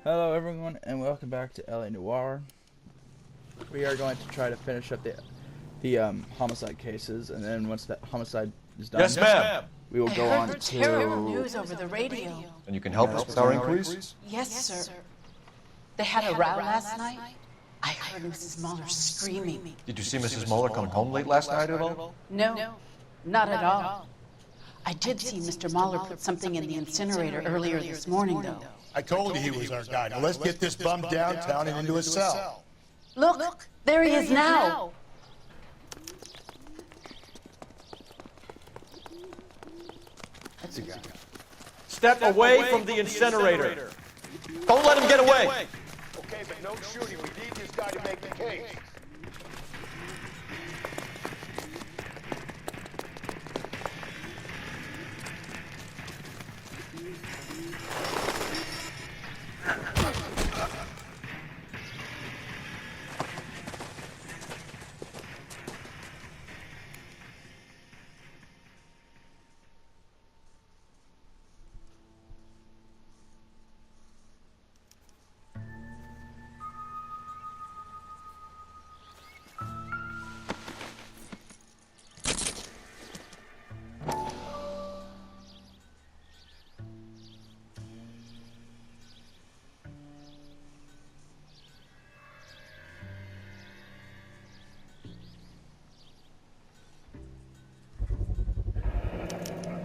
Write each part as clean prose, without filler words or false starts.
Hello everyone and welcome back to LA Noire. We are going to try to finish up the homicide cases, and then once that homicide is done, Yes, ma'am. we will go on to terrible news over the radio. And you can help us with our inquiries? Yes, sir. They had a row last night. I heard Mrs. Muller screaming. Did you see Mrs. Muller come home late last night at all? No, not at all. I did see Mr. Muller put something in the incinerator earlier this morning, though. I told you he was our guy. Now let's get this bum downtown and into his cell. Look, there he is now. That's a guy. Step away from the incinerator. Don't let him get away. Okay, but no shooting. We need this guy to make the case.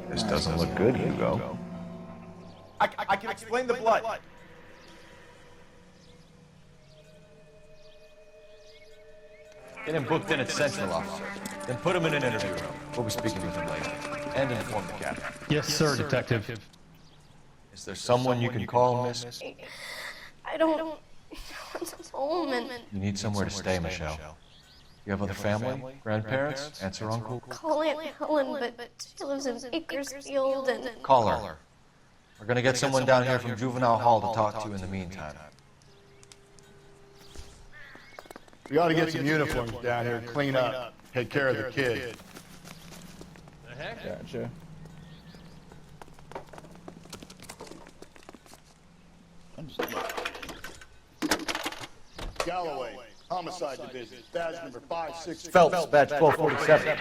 This doesn't look good, Hugo. I can explain the blood. Get him booked in at Central, officer. Then put him in an interview room. We'll be speaking with him later. And inform the captain. Yes, sir, Detective. Is there someone you can call, miss? I don't want home and You need somewhere to stay, Michelle. You have other family? Grandparents? Aunts or uncle? call Aunt Helen, but she lives in Bakersfield and Call her. We're gonna get someone down here from Juvenile Hall to talk to you in the meantime. We ought to get some uniforms down here, clean up, take care of the kid. Gotcha. Galloway, Homicide Division, badge number 560. Phelps, badge 1247.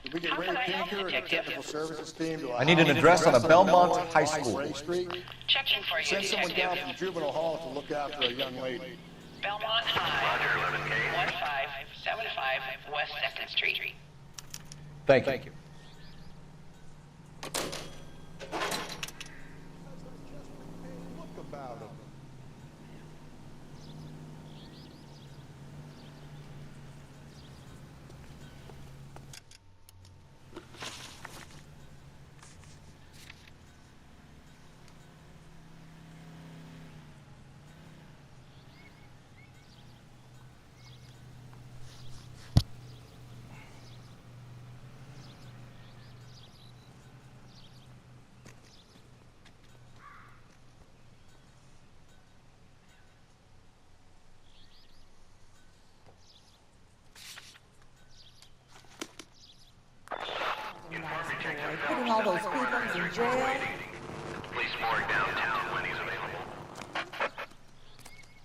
Did we get Ray Pinker and the technical services team to I need an address on a Belmont High School. Ray Street? Checking for you, Send someone down Detective. from Juvenile Hall to look after a young lady. Belmont High, 1575 West 2nd Street. Thank you. Look about him. Putting all those people in jail. Police morgue downtown when he's available.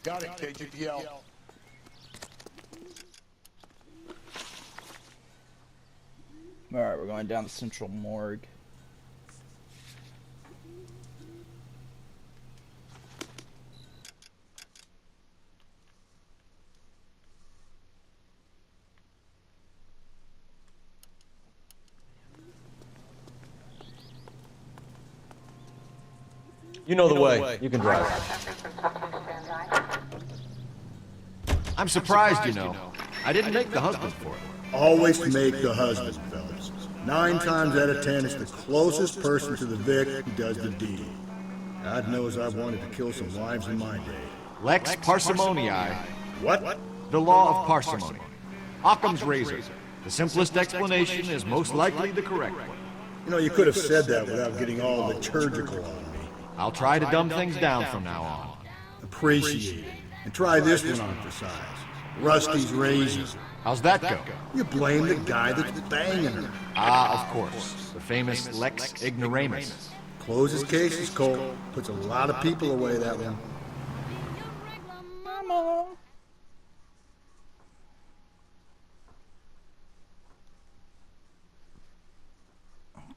Got it, KGPL. Alright, we're going down the Central Morgue. You know the way. You can drive. I'm surprised, you know. I didn't make the husband for it. Always make the husband, fellas. 9 times out of 10, it's the closest person to the Vic who does the deed. God knows I've wanted to kill some wives in my day. Lex parsimoniae. What? The law of parsimony. Occam's razor. The simplest explanation is most likely the correct one. You know, you could have said that without getting all liturgical on me. I'll try to dumb things down from now on. Appreciate it. And try this one on for size. Rusty's razor. How's that go? You blame the guy that's banging her. Ah, of course. The famous Lex Ignoramus. Closes cases, Cole. Puts a lot of people away, that one. Mama.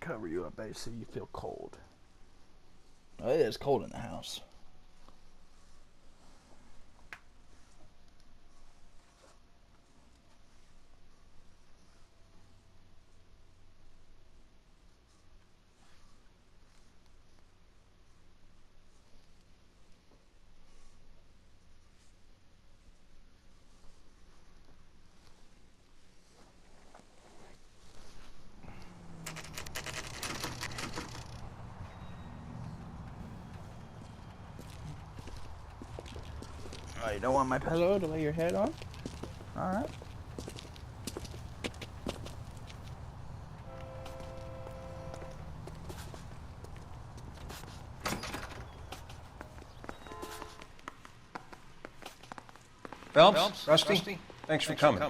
Cover you up, babe, so you feel cold. Oh, it is cold in the house. Oh, you don't want my pillow to lay your head on? Alright. Phelps, Rusty, thanks for coming.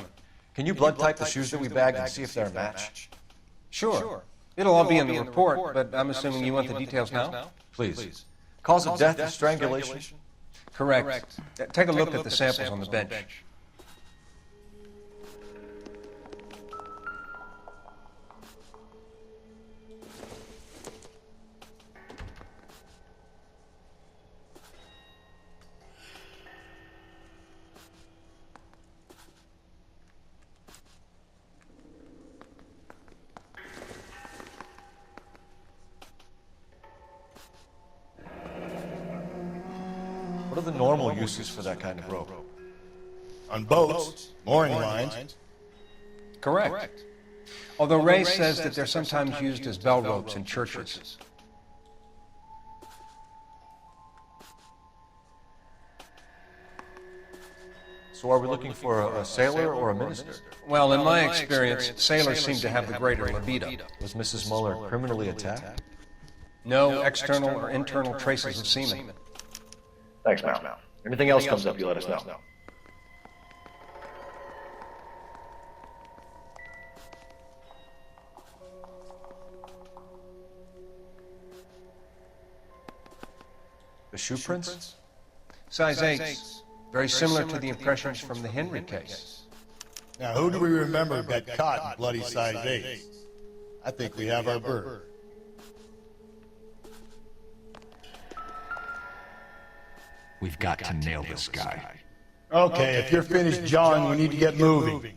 Can you blood type the shoes that we bagged and see if they're a match? Sure. It'll all be in the report, but I'm assuming you want the details now? Please. Cause of death is strangulation? Correct. Take a look at the samples on the bench. What are the normal uses for that kind of rope? On boats, mooring lines. Correct. Although Ray says that they're sometimes used as bell ropes in churches. So are we looking for a sailor or a minister? Well, in my experience, sailors seem to have the greater libido. Was Mrs. Muller criminally attacked? No external or internal traces of semen. Thanks, Mal. Anything else comes up, you let us know. The shoe prints? Size 8. Very similar to the impressions from the Henry case. Now, who do we remember got caught in bloody size 8? I think we have our bird. We've got to nail this guy. Okay, if you're finished jawing, we need to get moving.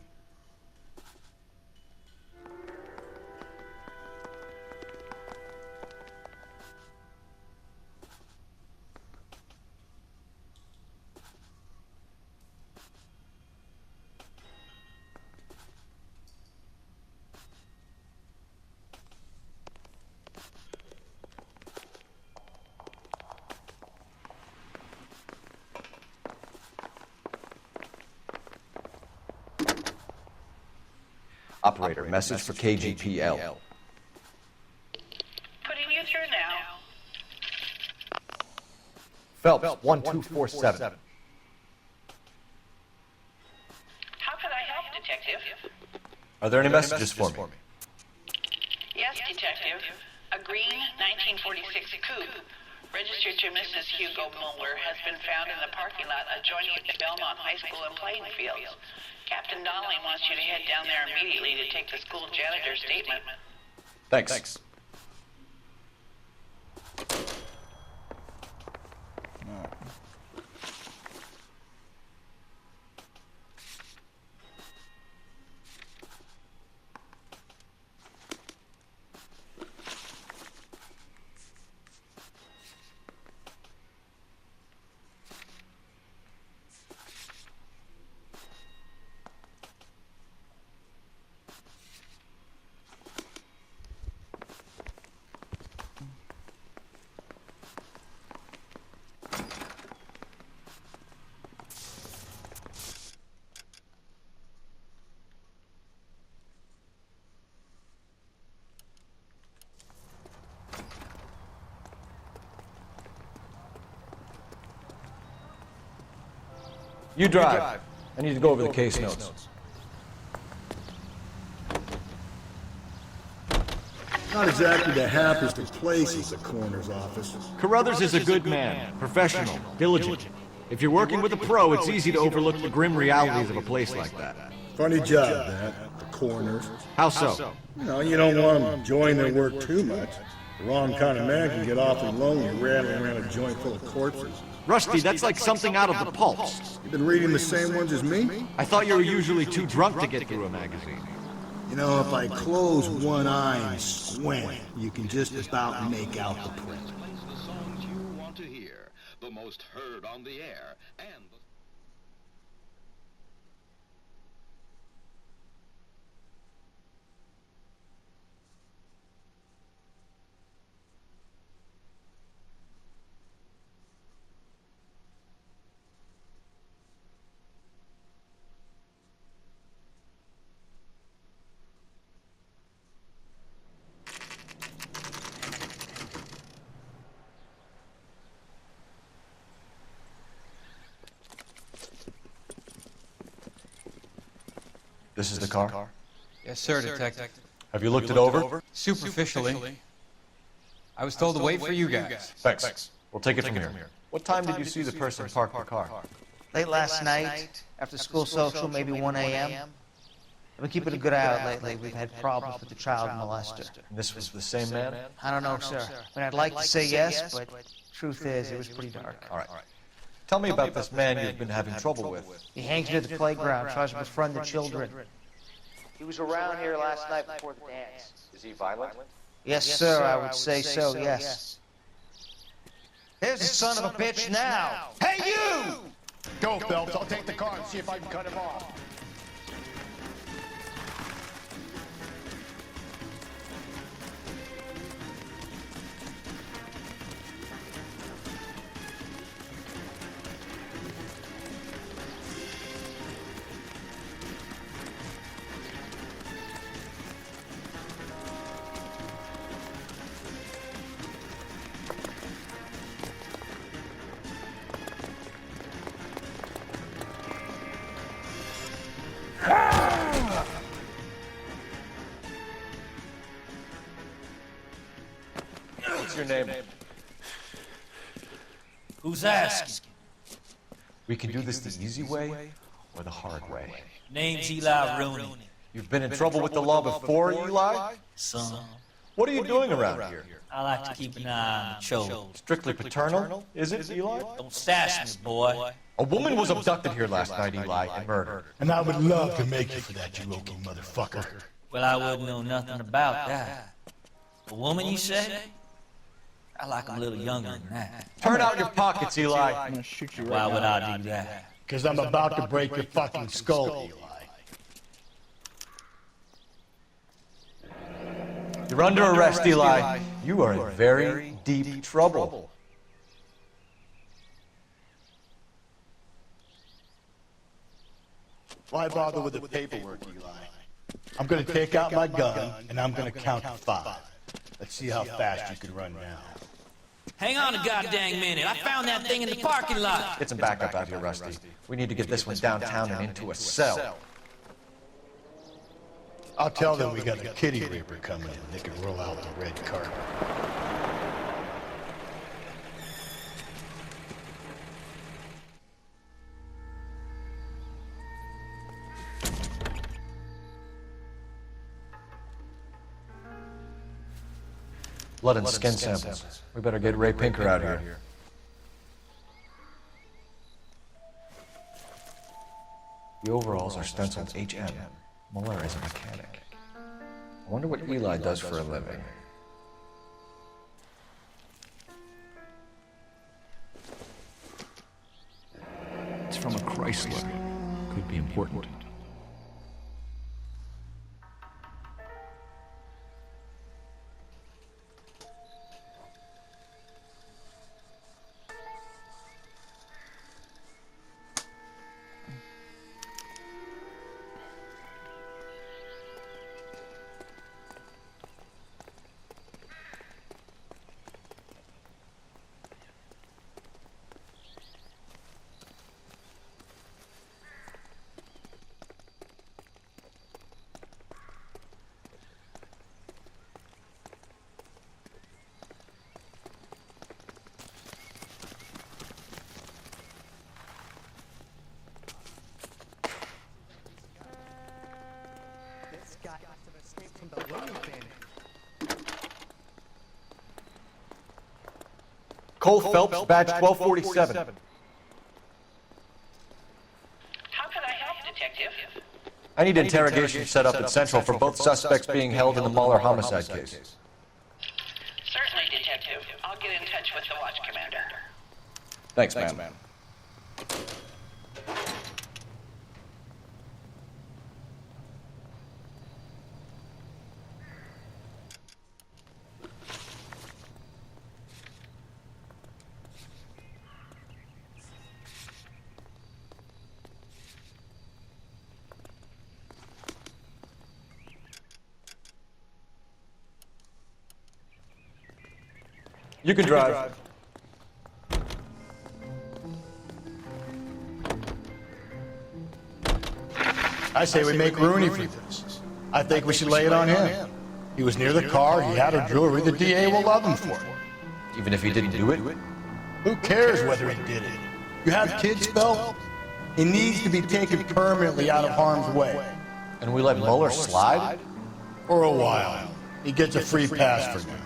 Operator, message for KGPL. Putting you through now. Phelps, 1247. How can I help, Detective? Are there any messages for me? Yes, Detective. A green 1946 coupe, registered to Mrs. Hugo Muller, has been found in the parking lot adjoining the Belmont High School and playing fields. Captain Donnelly wants you to head down there immediately to take the school janitor's statement. Thanks. You drive. I need to go over the case notes. Not exactly the happiest of places, the coroner's office. Carruthers is a good man, professional, diligent. If you're working with a pro, it's easy to overlook the grim realities of a place like that. Funny job, that. The coroner's. How so? You don't want them enjoying their work too much. The wrong kind of man can get awfully lonely rattling around a joint full of corpses. Rusty, that's like something out of the pulps. You been reading the same ones as me? I thought you were usually too drunk to get through a magazine. You know, if I close one eye and squint, you can just about make out the print. The songs you want to hear, the most heard on the air, and This is the car? Yes, sir, Detective. Have you looked it over? Superficially. I was told to wait for you guys. Thanks. We'll take it from here. What time did you see the person park the car? Late last night, after school social, maybe 1 a.m. I've been keeping a good eye out lately. We've had problems with the child molester. And this was the same man? I don't know, sir. I mean, I'd like to say yes, but truth is, it was pretty dark. All right. Tell me about this man you've been having trouble with. He hangs near the playground, tries to befriend the children. He was around here last night before the dance. Is he violent? Yes, sir, I would say so, yes. There's the son of a bitch now! Hey, you! Go, Phelps. I'll take the car and see if I can cut him off. What's your name? Who's asking? We can do this the easy way or the hard way. Name's Eli Rooney. You've been in trouble with the law before, Eli? Son. What are you doing around here? I like to keep an eye on the children. Strictly paternal, is it, Eli? Don't sass me, boy. A woman was abducted here last night, Eli, and murdered. And I would love to make you for that, you local motherfucker. Well, I wouldn't know nothing about that. A woman, you say? I like 'em a little younger than that. Turn out your pockets, Eli. I'm gonna shoot you right Why would now. I do that? Because I'm about to break your fucking skull, Eli. You're under arrest, Eli. You are in very deep trouble. Why bother with the paperwork, Eli? I'm going to take out my gun, and I'm going to count to 5. Let's see how fast you can run now. Hang on a goddamn minute. I found that thing in the parking lot. Get some backup out here, Rusty. We need to get this one downtown and into a cell. I'll tell them we got a kitty raper coming in. They can roll out the red carpet. Blood and skin samples. We better get Ray Pinker out here. The overalls are stenciled HM. Muller is a mechanic. I wonder what Eli does for a living. It's from a Chrysler. Could be important. Cole Phelps, badge 1247. How can I help, Detective? I need interrogation set up at Central for both suspects being held in the Muller homicide case. Certainly, Detective. I'll get in touch with the watch commander. Thanks, ma'am. You can drive. I say we make Rooney for this. I think we should lay it on him. He was near the car, he had her jewelry, the DA will love him for it. Even if he didn't do it? Who cares whether he did it? You have kids, Phelps? He needs to be taken permanently out of harm's way. And we let Muller slide? For a while. He gets a free pass for now.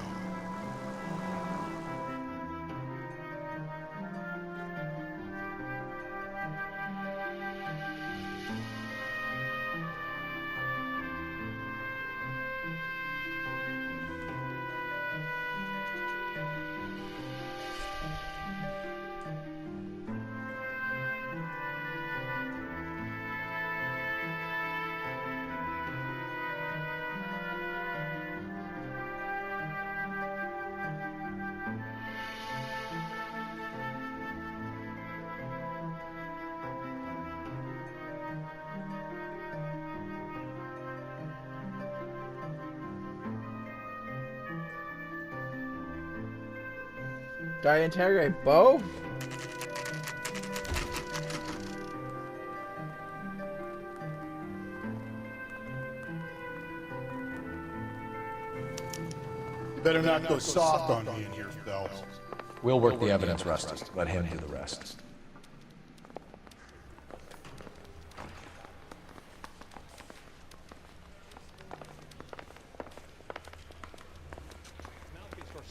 Do I interrogate Bo? You better not go soft on me in here, Phelps. We'll work the evidence, Rusty. Let him do the rest.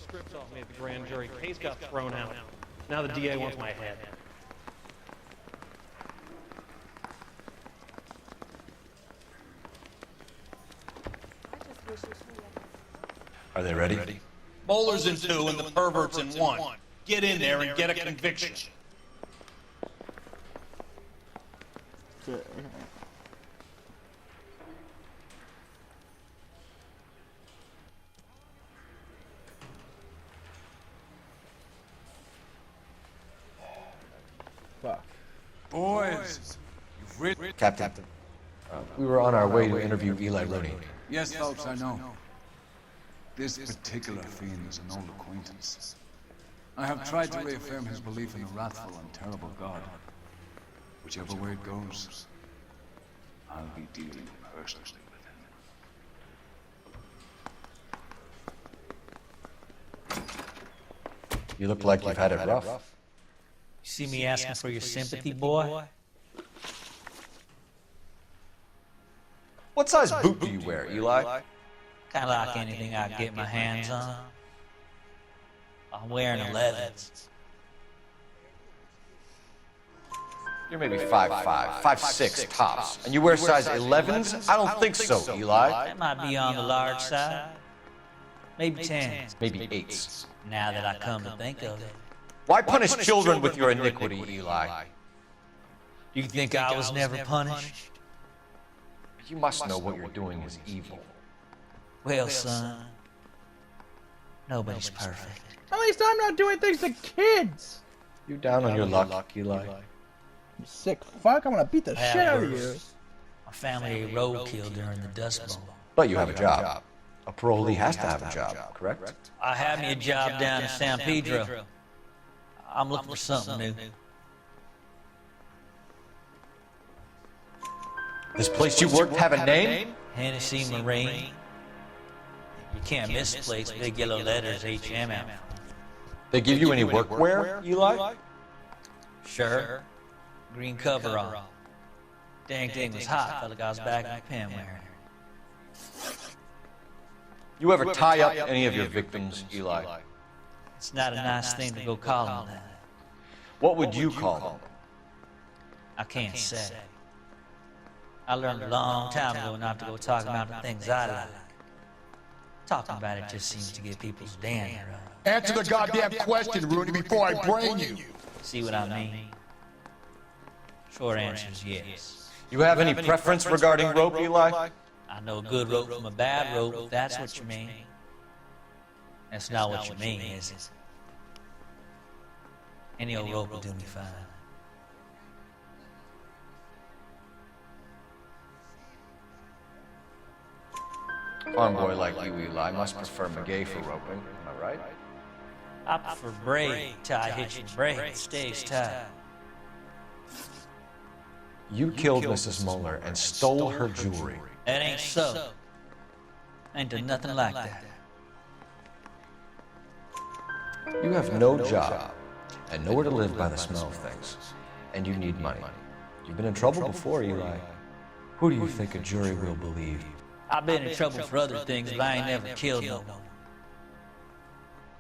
Stripped off me at the grand jury. Case got thrown out. Now the DA wants my head. Are they ready? Bowler's in 2 and the pervert's in 1. Get in there and get a conviction. Fuck. Boys, you've written... Captain, we were on our way to interview Eli Rooney. Yes, Phelps, I know. This particular fiend is an old acquaintance. I have tried to reaffirm his belief in a wrathful and terrible God. Whichever way it goes, I'll be dealing personally with him. You look like you've had it rough. You see me asking for your sympathy, boy? What size boot do you wear, Eli? Kinda like anything I can get my hands on. I'm wearing 11s. You're maybe 5'5", 5'6" tops. And you wear size 11s? I don't think so, Eli. That might be on the large side. Maybe 10s. Maybe 8s. Now that I come to think of it. Why punish children with your iniquity, Eli? You think I was never punished? You must know what you're doing is evil. Well, son, nobody's perfect. At least I'm not doing things to kids. You down on your luck, Eli? You sick fuck! I'm gonna beat the shit out of you. My family ate roadkill during the Dust Bowl. But you have a job. A parolee has to have a job, correct? I had me a job down in San Pedro. I'm looking for something new. This place you work have a name? Hennessy Marine. You can't miss this place. Big yellow letters, HM out. They give you any workwear, Eli? Sure. Green cover on. Dang thing was hot. Felt like I was back in the pen wearing it. You ever tie up any of your victims, Eli? It's not a nice thing to go call him that. What would you call him? I can't say. I learned a long time ago not to go talking about the things I like. Talking about it just seems to get people's dander up. Answer the goddamn question, Rooney, before I brain you. See what I mean? Short answer is yes. You have any preference regarding rope, Eli? I know a good rope from a bad rope, if that's what you mean. That's not what you mean, is it? Any old rope will do me fine. Arm boy like you, Eli, must prefer McGay for roping. Am I right? I prefer braid till I hit you braid. It stays tight. You killed Mrs. Muller and stole her jewelry. That ain't so. I ain't done nothing like that. You have no job and nowhere to live by the smell of things. And you need money. You've been in trouble before, Eli. Who do you think a jury will believe? I've been in trouble for other things, but I ain't never killed no one.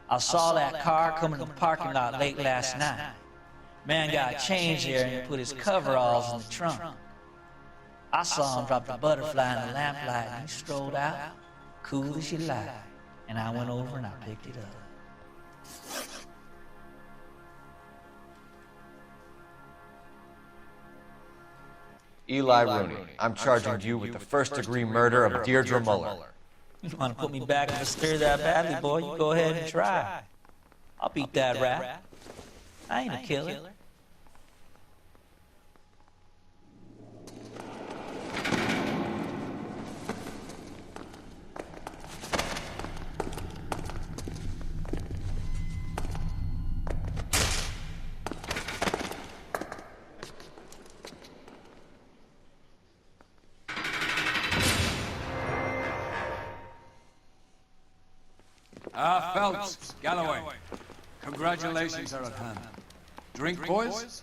I saw that car coming to the parking lot late last night. Man got changed there and put his coveralls in the trunk. I saw him drop the butterfly in the lamplight and he strolled out, cool as you like. And I went over and I picked it up. Eli Rooney, I'm charging you with the first-degree murder of Deirdre Muller. You want to put me back in the stir that badly, boy? You go ahead and try. I'll beat that rap. I ain't a killer. Phelps, Galloway, congratulations are at hand. Drink, boys?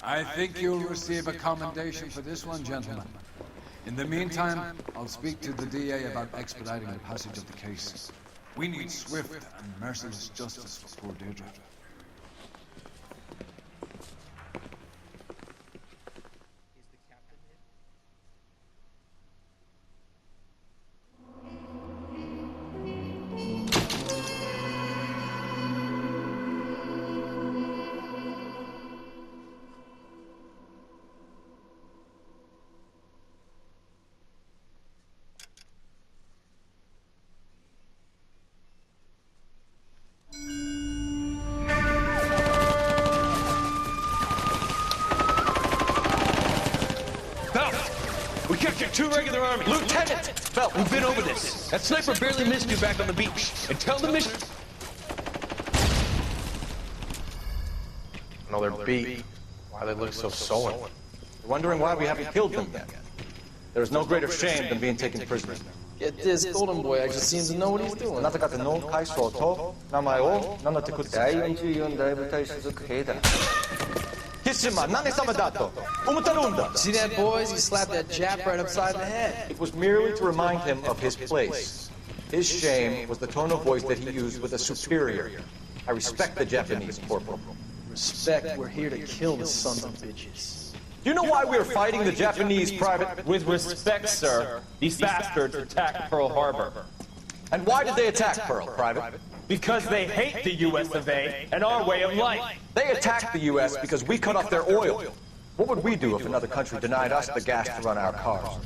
I think you'll receive a commendation for this one, gentlemen. In the meantime, I'll speak to the DA about expediting the passage of the case. We need swift and merciless justice for poor Deirdre. Two regular army. Lieutenant! Phelps, we've been over this. That sniper barely missed you back on the beach. And tell the mission... No, they're beat. Why they look so sullen? You're wondering why we haven't killed them yet. There is no greater shame than being taken prisoner. Get this, Golden Boy actually seems to know what he's doing. See that, boys? He slapped that Jap right upside the head. It was merely to remind him of his place. His shame was the tone of voice that he used with a superior. I respect the Japanese, Corporal. Respect, we're here to kill the sons of bitches. Do you know why we're fighting the Japanese, Private? With respect, sir, these bastards attacked Pearl Harbor. And why did they attack Pearl, Private? Because they hate the US of A and our way of life. They attacked the US because we cut off their oil. What would we do if another country denied us the gas to run our cars?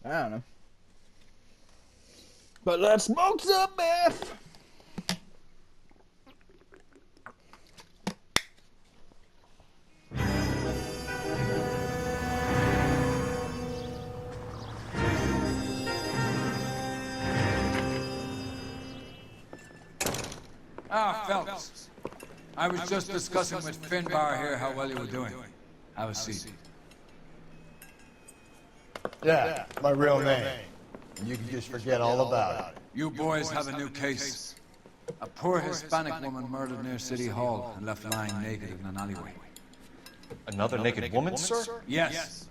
I don't know. But let's smoke some meth! Phelps. I was just discussing with Finbar here how well you were doing. Have a seat. Yeah, my real name. And you can just forget all about it. You boys have a new case. A poor Hispanic woman murdered near City Hall and left lying naked in an alleyway. Another naked woman, sir? Yes.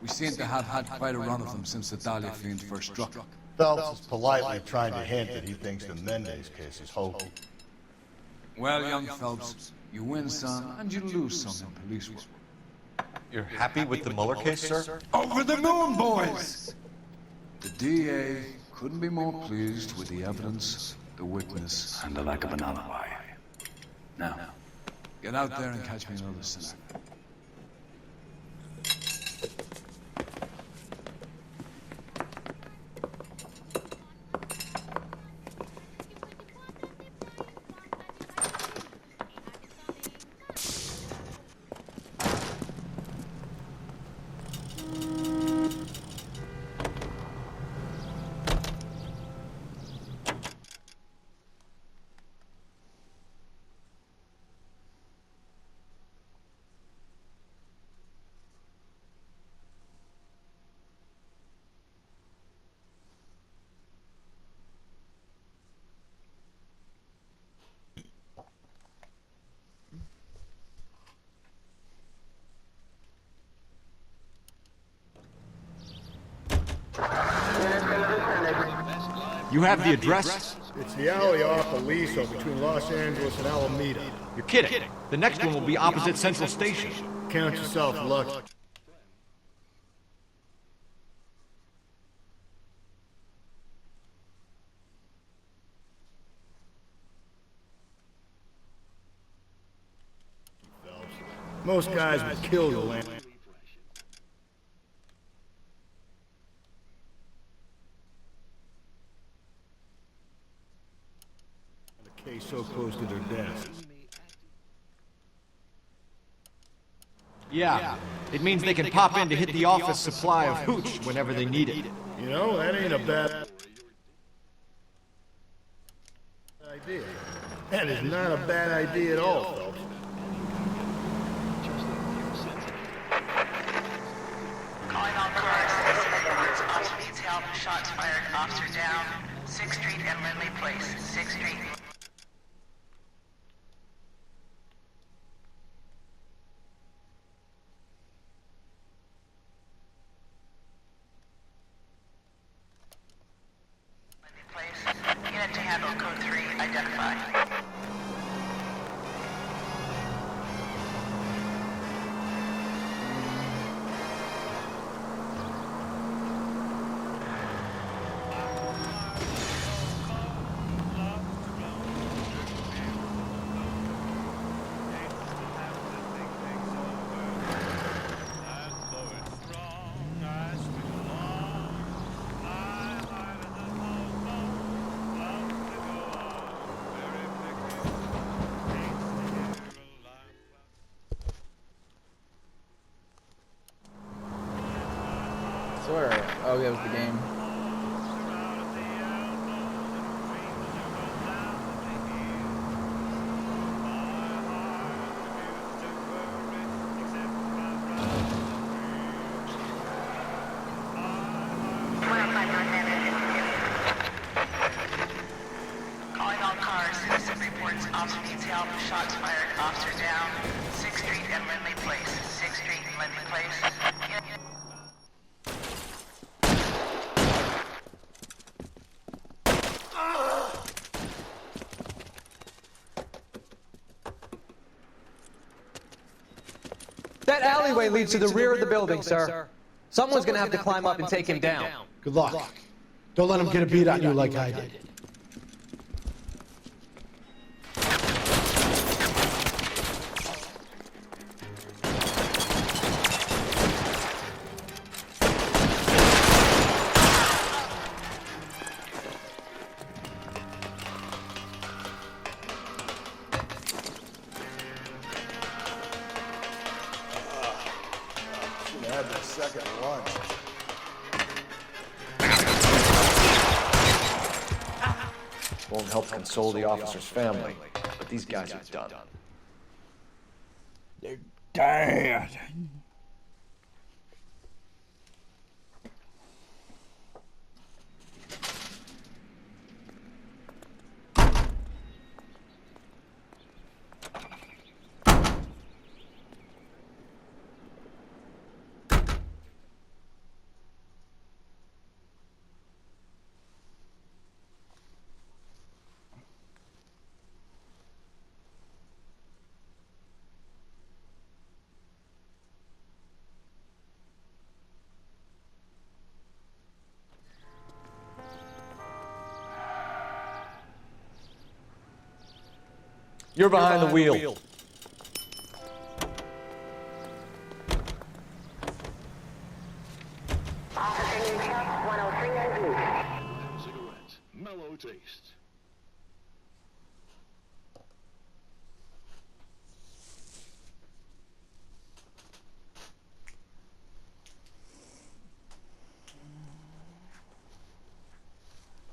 We seem to have had quite a run of them since the Dahlia fiend first struck. Phelps is politely trying to hint that he thinks the Mendez case is hokey. Well, young Phelps, you win some and you lose some in police work. You're happy with the Mueller case, sir? Over the moon, boys! The DA couldn't be more pleased with the evidence, the witness, and the lack of an alibi. Now, get out there and catch me another sinner. You have the address? It's the alley off Aliso between Los Angeles and Alameda. You're kidding. The next one will be opposite Central Station. Count yourself lucky. Most guys would kill the land. The case so close to their death. Yeah, it means they can pop in to hit the office supply of hooch whenever they need it. You know, that ain't a bad idea. That is not a bad idea at all, Phelps. Calling all cars, reports off detail, shots fired, officer down, 6th Street and Lindley Place, 6th Street. Lindley Place, unit to handle code 3, identify. Swear. Oh, that was the game. Calling all cars, citizen reports, officer detail, shots fired, officer down, 6th Street and Lindley Place, 6th Street and Lindley Place. That alleyway leads to the rear of the building, sir. Someone's gonna have to climb up and take him down. Good luck. Don't let him get a beat on you like I did. Had that second lunch. Won't help console the officer's family, but these guys are done. They're dead. You're behind the wheel. Cigarette. Mellow taste.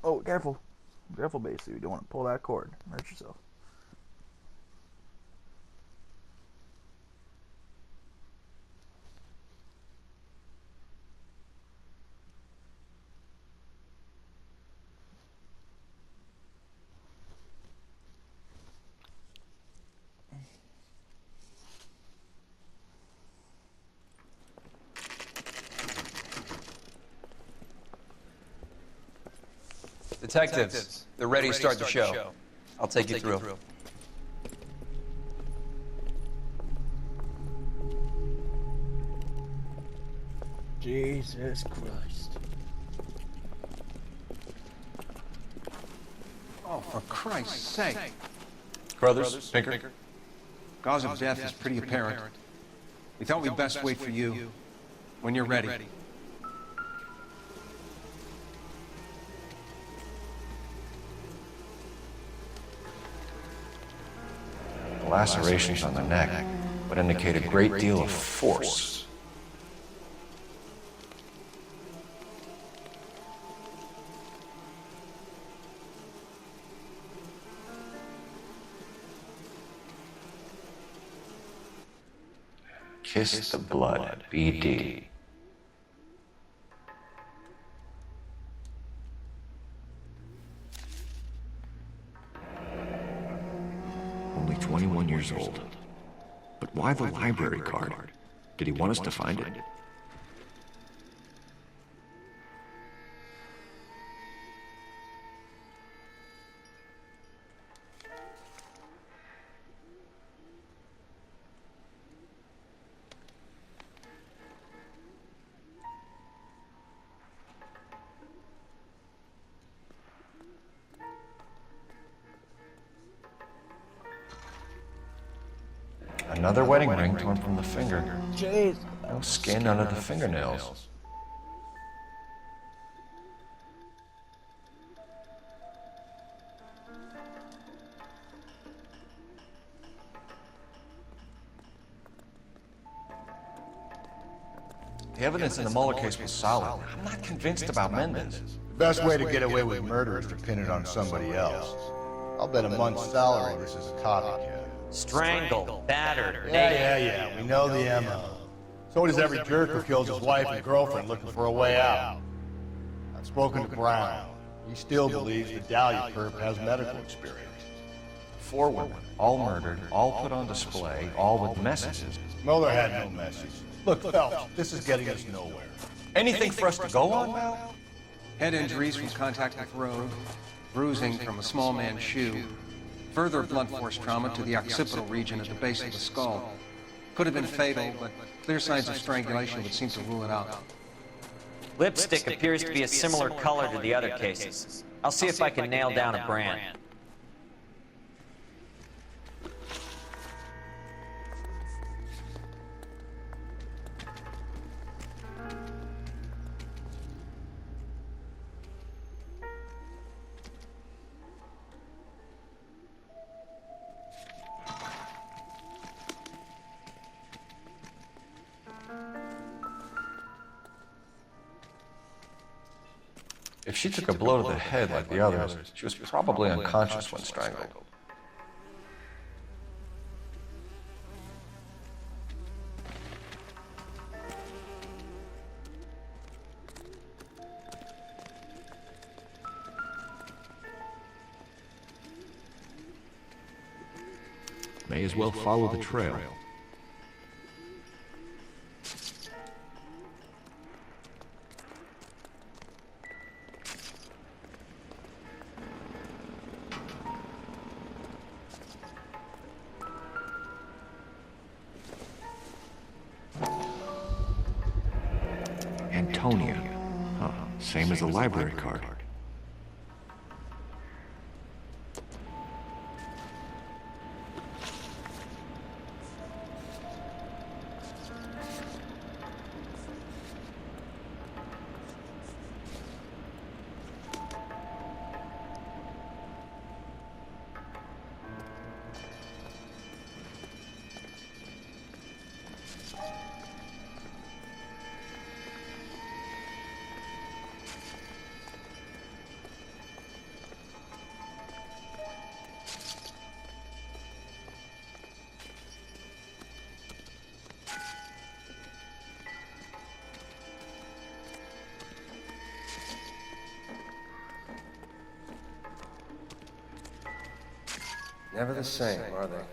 Oh, careful. Careful, basically. You don't want to pull that cord. Hurt yourself. Detectives, they're ready to start the show. I'll take you through. Jesus Christ. Oh, for Christ's sake. Brothers, Pinker. Cause of death is pretty apparent. We thought we'd best wait for you when you're ready. The lacerations on the neck would indicate a great deal of force. Kiss the blood, BD. Only 21 years old. But why the library card? Did he want us to find it? Another wedding ring torn from the finger. Jeez. No skin under the fingernails. The evidence in the Mueller case was solid. I'm not convinced about Mendez. The best way to get away with murder is to pin it on somebody else. I'll bet a month's salary this is a copycat. Strangled, battered, Yeah, we know the M.O. So does every jerk who kills his wife and girlfriend looking for a way out. I've spoken to Brown. He still believes the Dahlia perp has medical experience. 4 women, all murdered, all put on display, all with messages. Mueller had no message. Look, Phelps, this is getting us nowhere. Anything for us to go on now? Head injuries from contact with road, bruising from a small man's shoe, further blunt force trauma to the occipital region at the base of the skull. Could have been fatal, but clear signs of strangulation would seem to rule it out. Lipstick appears to be a similar color to the other cases. I'll see if I can nail down a brand. If she took a blow to the head like the others, she was probably unconscious when strangled. May as well follow the trail. Antonia. Huh. Same as the library card. Never the same, are they?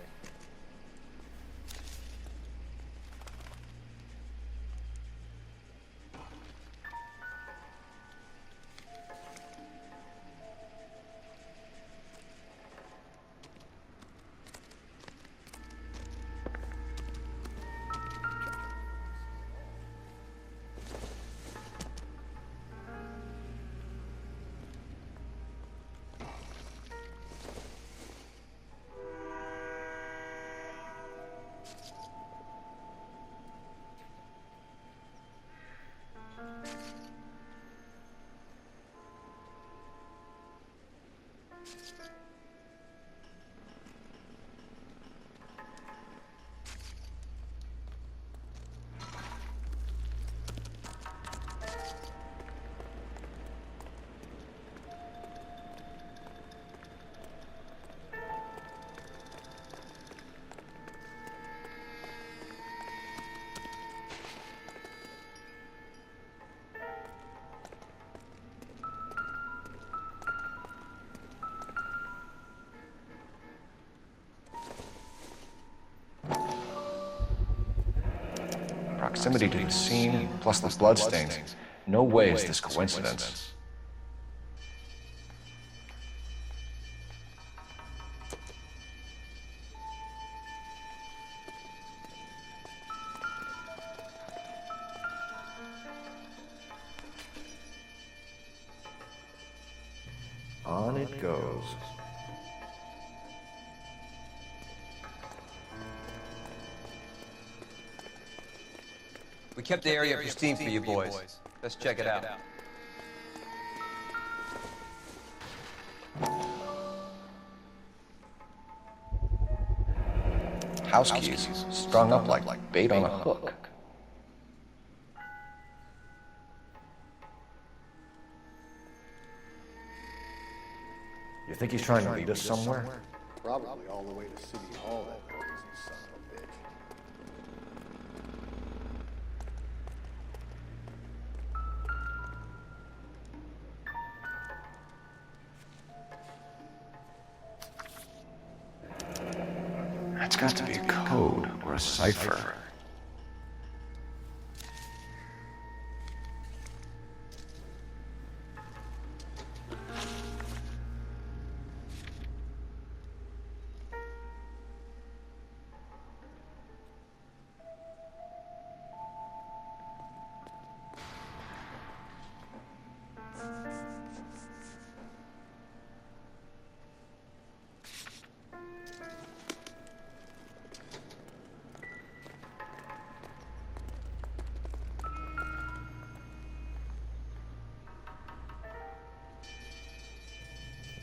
Proximity to the scene, plus the bloodstains. No way is this coincidence. On it goes. We kept the area pristine for you boys. Let's check it out. House keys, strung up like bait on a hook. You think he's trying to lead us somewhere? Probably all the way to City Hall, that crazy son of a bitch. That's got to be a code or a cipher.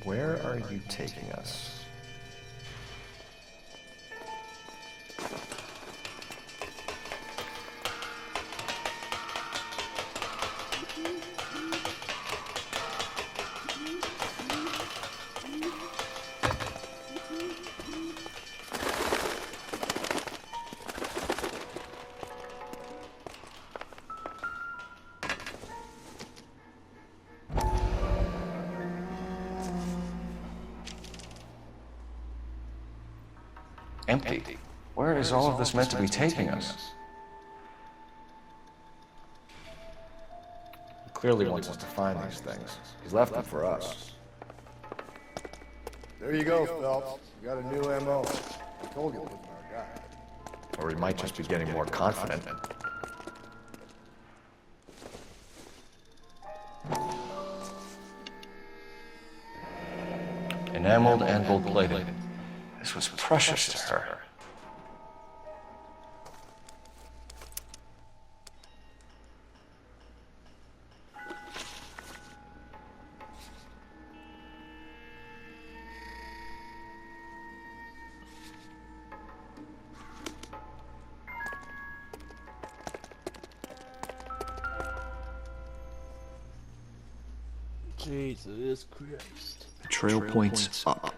Where are you taking us? Empty. Where is all of this meant to be taking us? He clearly wants us to find these things. He's left them for us. There you go, Phelps. You got a new MO. I told you it wasn't our guy. Or he might just be getting more confident. Enameled and gold-plated. This was precious to her. Jesus Christ. The trail points up.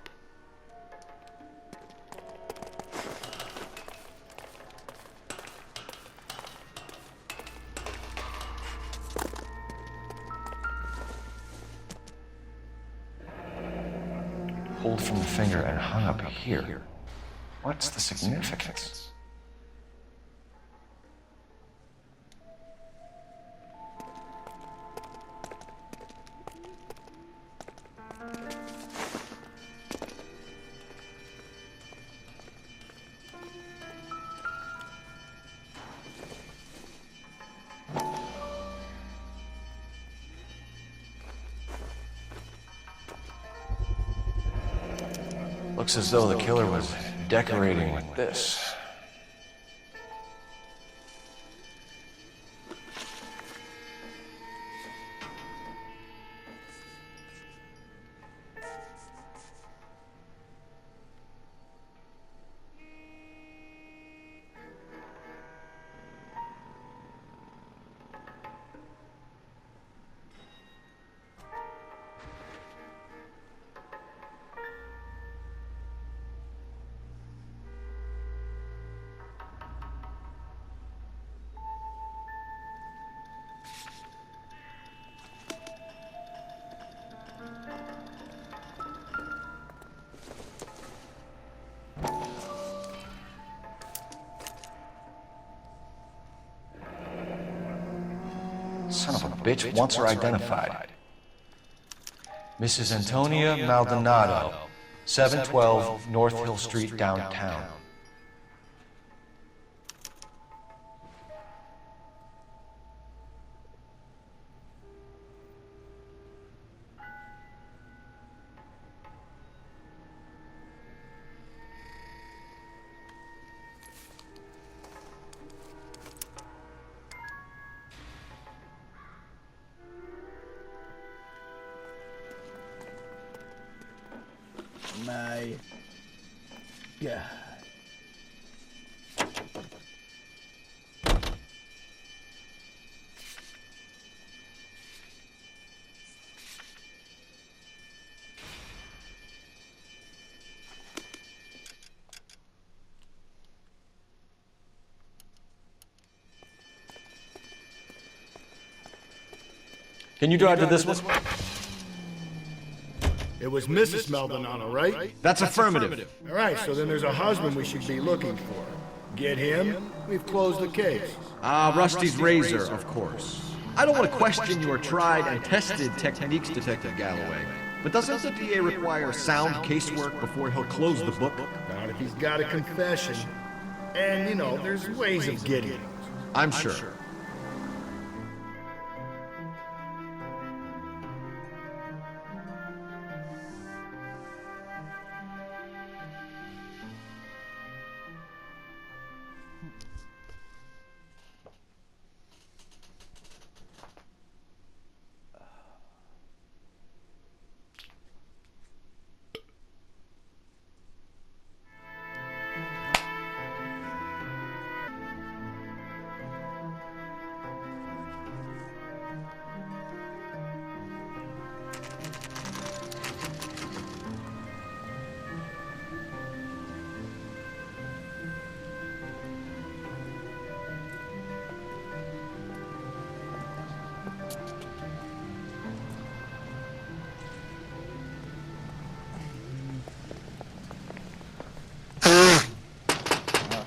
pulled from the finger and hung up here. What's the significance? Looks as though the killer was decorating with this. Son of a bitch wants her identified. Mrs. Antonia Maldonado, 712 North Hill Street, downtown. My God. Can you drive to this one? It was Mrs. Maldonado, right? That's affirmative. All right, so then there's a husband we should be looking for. Get him, we've closed the case. Rusty's razor, of course. I don't want to question your tried and tested techniques, Detective Galloway. But doesn't the DA require sound casework before he'll close the book? Not if he's got a confession. And, you know, there's ways of getting it. I'm sure.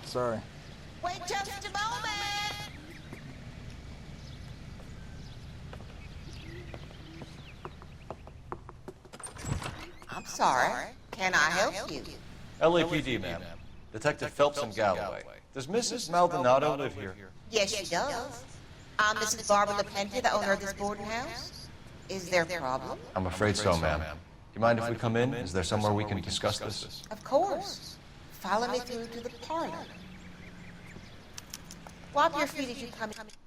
Sorry. Wait just a moment. I'm sorry. Can I help you? LAPD, ma'am. Detective Phelps and Galloway. Does Mrs. Maldonado live here? Yes, she does. I'm Mrs. Barbara LaPenta, the owner of this boarding house. Is there a problem? I'm afraid so, ma'am. Do you mind if we come in? Is there somewhere we can discuss this? Of course. Follow me through to the parlor. Wipe your feet as you come in.